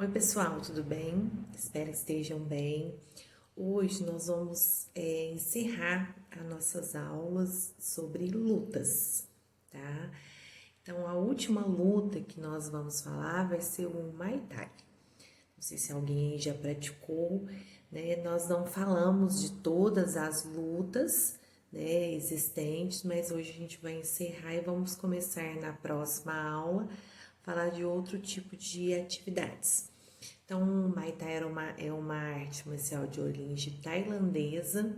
Oi, pessoal, tudo bem? Espero que estejam bem. Hoje nós vamos encerrar as nossas aulas sobre lutas, tá? Então, a última luta que nós vamos falar vai ser o Muay Thai. Não sei se alguém já praticou, né? Nós não falamos de todas as lutas, né, existentes, mas hoje a gente vai encerrar e vamos começar na próxima aula falar de outro tipo de atividades. Então, o Muay Thai é uma arte marcial de origem tailandesa,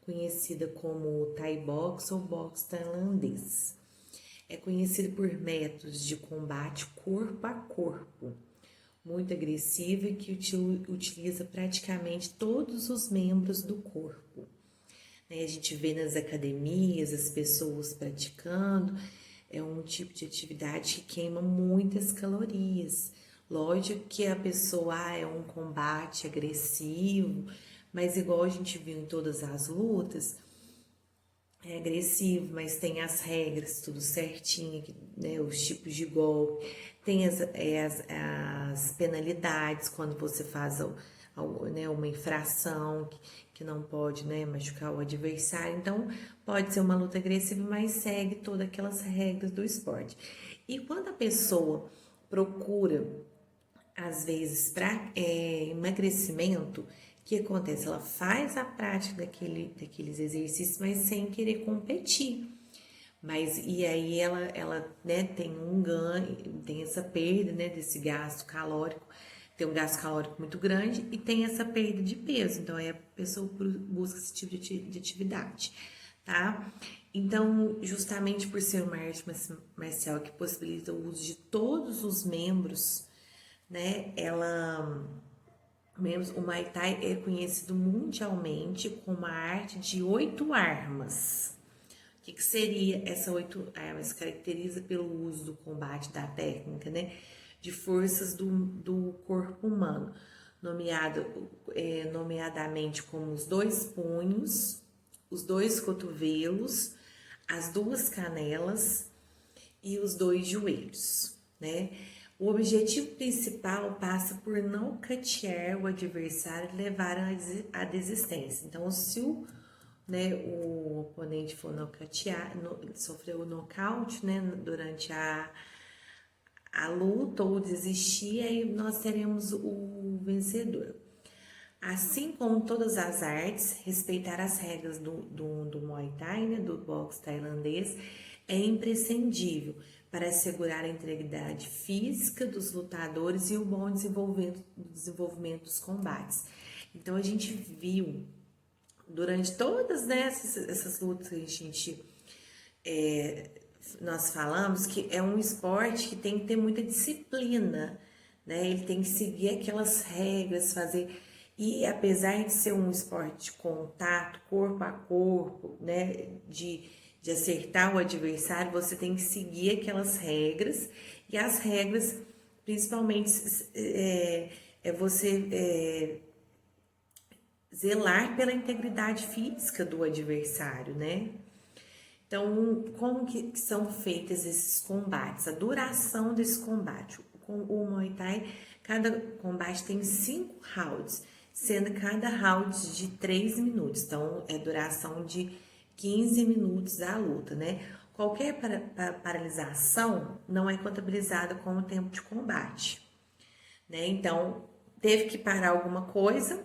conhecida como Thai Box ou Boxe tailandês. É conhecido por métodos de combate corpo a corpo, muito agressivo e que utiliza praticamente todos os membros do corpo. A gente vê nas academias as pessoas praticando, é um tipo de atividade que queima muitas calorias. Lógico que a pessoa é um combate agressivo, mas igual a gente viu em todas as lutas, é agressivo, mas tem as regras, tudo certinho, né? Os tipos de golpe, tem as penalidades quando você faz né, uma infração que não pode, né, machucar o adversário. Então, pode ser uma luta agressiva, mas segue todas aquelas regras do esporte. E quando a pessoa procura às vezes, para emagrecimento, o que acontece? Ela faz a prática daqueles exercícios, mas sem querer competir. Mas e aí ela né, tem um ganho, tem essa perda, né, desse gasto calórico, tem um gasto calórico muito grande e tem essa perda de peso. Então aí a pessoa busca esse tipo de atividade, tá? Então, justamente por ser uma arte marcial que possibilita o uso de todos os membros, né? O Muay Thai é conhecido mundialmente como a arte de 8 armas. O que seria essa 8 armas? Caracteriza pelo uso do combate da técnica, né? De forças do corpo humano, nomeadamente como os 2 punhos, os 2 cotovelos, as 2 canelas e os 2 joelhos, né? O objetivo principal passa por nocautear o adversário e levar à desistência. Então, se o oponente for nocautear, sofreu o nocaute, né, durante a luta ou desistir, aí nós teremos o vencedor. Assim como todas as artes, respeitar as regras do Muay Thai, né, do boxe tailandês, é imprescindível para assegurar a integridade física dos lutadores e o bom desenvolvimento dos combates. Então, a gente viu durante todas, né, essas lutas que nós falamos que é um esporte que tem que ter muita disciplina, né? Ele tem que seguir aquelas regras, fazer. E apesar de ser um esporte de contato, corpo a corpo, né? De acertar o adversário, você tem que seguir aquelas regras. E as regras, principalmente, é você zelar pela integridade física do adversário, né? Então, como que são feitos esses combates? A duração desse combate. O Muay Thai, cada combate tem 5 rounds, sendo cada round de 3 minutos. Então, é duração de 15 minutos a luta, né? Qualquer paralisação não é contabilizada como tempo de combate, né? Então, teve que parar alguma coisa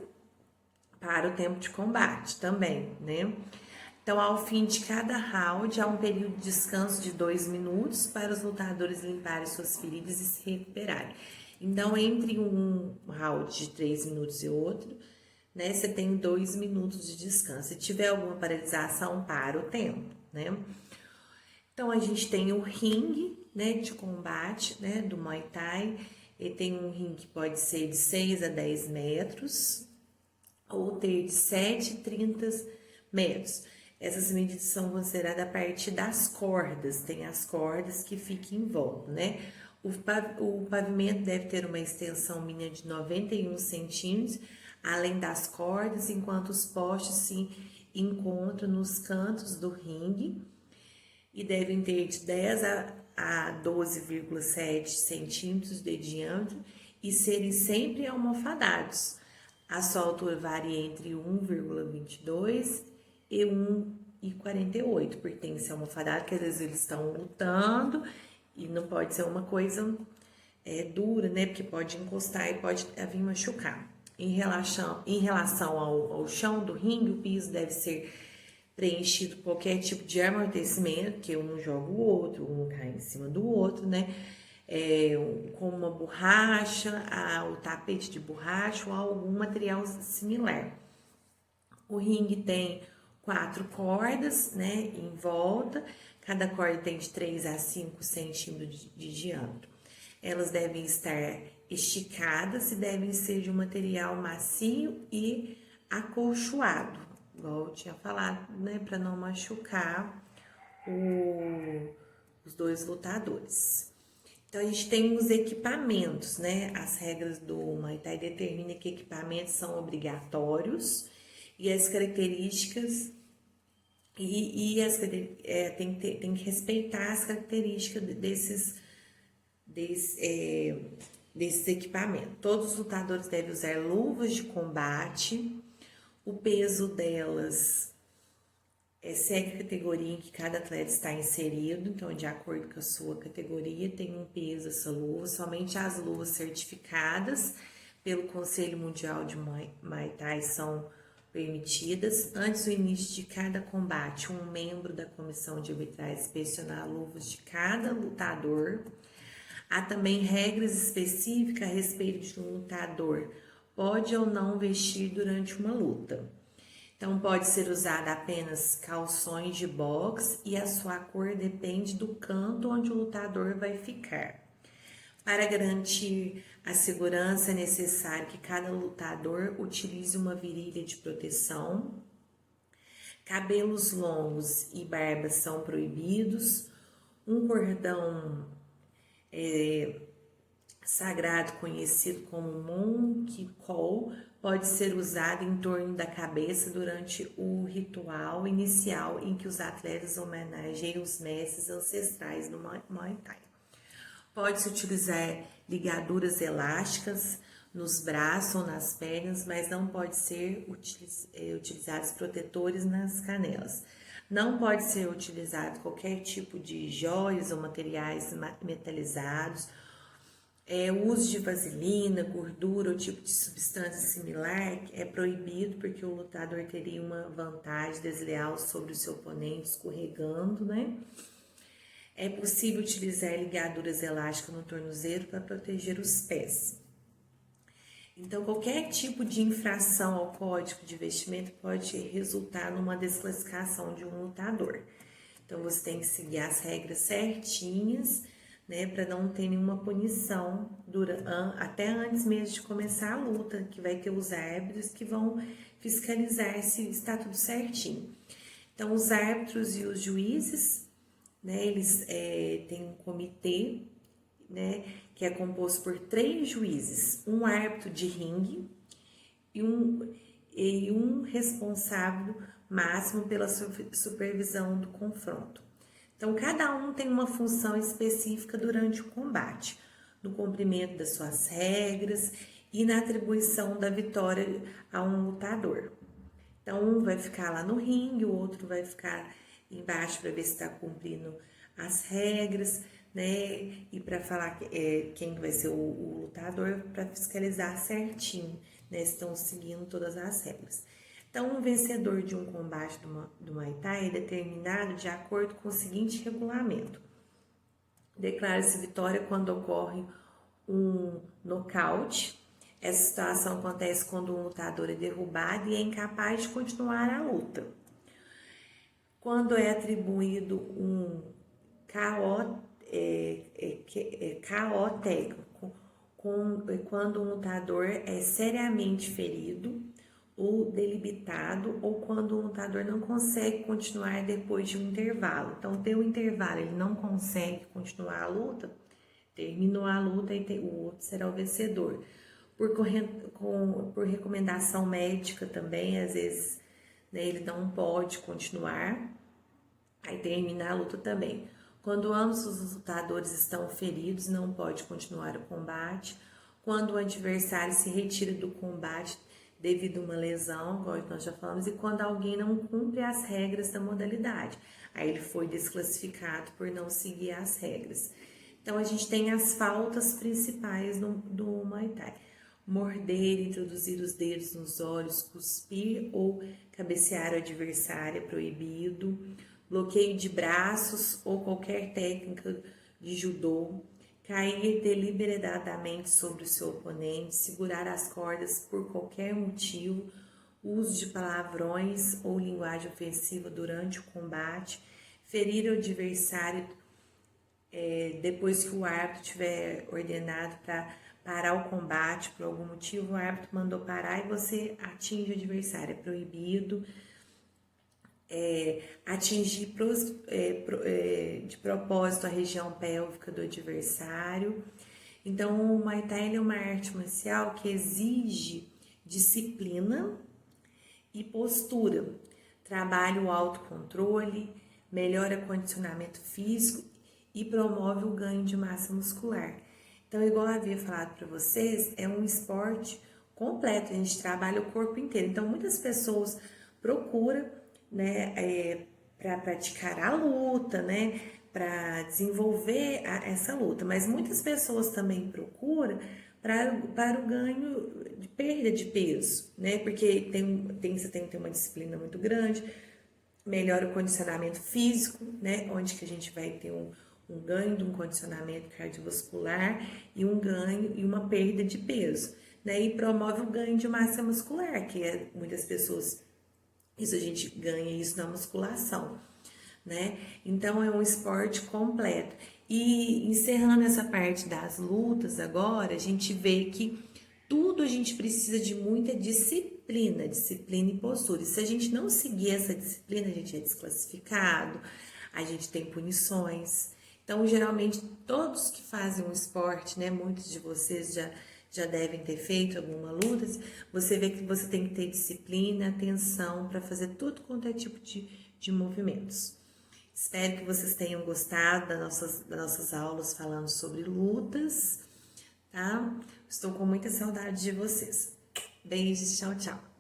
para o tempo de combate também, né? Então, ao fim de cada round, há um período de descanso de 2 minutos para os lutadores limparem suas feridas e se recuperarem. Então, entre um round de 3 minutos e outro, né, você tem 2 minutos de descanso. Se tiver alguma paralisação, para o tempo, né? Então, a gente tem o ringue, né, de combate, né, do Muay Thai. Ele tem um ringue que pode ser de 6 a 10 metros, ou ter de 7 a 30 metros. Essas medidas são consideradas a partir das cordas, tem as cordas que ficam em volta, né? O pavimento deve ter uma extensão mínima de 91 centímetros, além das cordas, enquanto os postes se encontram nos cantos do ringue e devem ter de 10 a 12,7 centímetros de diâmetro e serem sempre almofadados. A sua altura varia entre 1,22 e 1,48, porque tem que ser almofadado, que às vezes eles estão lutando e não pode ser uma coisa dura, né? Porque pode encostar e pode vir machucar. Em relação ao chão do ringue, o piso deve ser preenchido com qualquer tipo de amortecimento, que um joga o outro, um cai em cima do outro, né? Com uma borracha, o tapete de borracha ou algum material similar. O ringue tem 4 cordas, né, em volta, cada corda tem de 3 a 5 centímetros de diâmetro. Elas devem estar esticadas e devem ser de um material macio e acolchoado, igual eu tinha falado, né, para não machucar os dois lutadores. Então, a gente tem os equipamentos, né? As regras do Muay Thai determinam que equipamentos são obrigatórios e as características tem que respeitar as características desses equipamentos. Todos os lutadores devem usar luvas de combate, o peso delas segue a categoria em que cada atleta está inserido, então, de acordo com a sua categoria, tem um peso essa luva. Somente as luvas certificadas pelo Conselho Mundial de Muay Thai são permitidas. Antes do início de cada combate, um membro da comissão de arbitragem inspecionar luvas de cada lutador. Há também regras específicas a respeito de um lutador pode ou não vestir durante uma luta. Então, pode ser usada apenas calções de boxe e a sua cor depende do canto onde o lutador vai ficar. Para garantir a segurança, é necessário que cada lutador utilize uma virilha de proteção. Cabelos longos e barbas são proibidos. Um cordão sagrado conhecido como Monk Call pode ser usado em torno da cabeça durante o ritual inicial em que os atletas homenageiam os mestres ancestrais do Muay Thai. Pode-se utilizar ligaduras elásticas nos braços ou nas pernas, mas não pode ser utilizados protetores nas canelas. Não pode ser utilizado qualquer tipo de joias ou materiais metalizados. O uso de vaselina, gordura ou tipo de substância similar é proibido porque o lutador teria uma vantagem desleal sobre o seu oponente escorregando, né? É possível utilizar ligaduras elásticas no tornozelo para proteger os pés. Então, qualquer tipo de infração ao código de vestimenta pode resultar numa desclassificação de um lutador. Então, você tem que seguir as regras certinhas, né, para não ter nenhuma punição até antes mesmo de começar a luta, que vai ter os árbitros que vão fiscalizar se está tudo certinho. Então, os árbitros e os juízes, né, eles têm um comitê, né, que é composto por 3 juízes, um árbitro de ringue e um responsável máximo pela supervisão do confronto. Então, cada um tem uma função específica durante o combate, no cumprimento das suas regras e na atribuição da vitória a um lutador. Então, um vai ficar lá no ringue, o outro vai ficar embaixo para ver se está cumprindo as regras, né? E para falar quem vai ser o lutador, para fiscalizar certinho, né? Se estão seguindo todas as regras. Então, o vencedor de um combate do Muay Thai é determinado de acordo com o seguinte regulamento. Declara-se vitória quando ocorre um nocaute. Essa situação acontece quando um lutador é derrubado e é incapaz de continuar a luta. Quando é atribuído um KO técnico, quando um lutador é seriamente ferido ou debilitado, ou quando o lutador não consegue continuar depois de um intervalo. Então, deu um intervalo, ele não consegue continuar a luta, terminou a luta e o outro será o vencedor. Por recomendação médica também, às vezes, né, ele não pode continuar, aí termina a luta também. Quando ambos os lutadores estão feridos, não pode continuar o combate. quando o adversário se retira do combate devido a uma lesão, igual nós já falamos, e quando alguém não cumpre as regras da modalidade. Aí ele foi desclassificado por não seguir as regras. Então a gente tem as faltas principais do Muay Thai: morder, introduzir os dedos nos olhos, cuspir ou cabecear o adversário é proibido, bloqueio de braços ou qualquer técnica de judô, cair deliberadamente sobre o seu oponente, segurar as cordas por qualquer motivo, uso de palavrões ou linguagem ofensiva durante o combate, ferir o adversário depois que o árbitro tiver ordenado para parar o combate por algum motivo, o árbitro mandou parar e você atinge o adversário, é proibido. Atingir de propósito a região pélvica do adversário. Então, o Muay Thai é uma arte marcial que exige disciplina e postura, trabalha o autocontrole, melhora o condicionamento físico e promove o ganho de massa muscular. Então, igual eu havia falado para vocês, é um esporte completo, a gente trabalha o corpo inteiro. Então, muitas pessoas procuram, né, para praticar a luta, né, para desenvolver essa luta, mas muitas pessoas também procuram para o ganho de perda de peso, né, porque você tem que ter uma disciplina muito grande, melhora o condicionamento físico, né, onde que a gente vai ter um ganho de um condicionamento cardiovascular e um ganho e uma perda de peso, né, e promove o ganho de massa muscular, que muitas pessoas, isso a gente ganha isso na musculação, né? Então é um esporte completo. E encerrando essa parte das lutas agora, a gente vê que tudo a gente precisa de muita disciplina e postura. E se a gente não seguir essa disciplina, a gente é desclassificado, a gente tem punições. Então, geralmente, todos que fazem um esporte, né? Muitos de vocês já devem ter feito alguma luta, você vê que você tem que ter disciplina, atenção para fazer tudo quanto é tipo de movimentos. Espero que vocês tenham gostado das nossas aulas falando sobre lutas, tá? Estou com muita saudade de vocês. Beijos, tchau, tchau.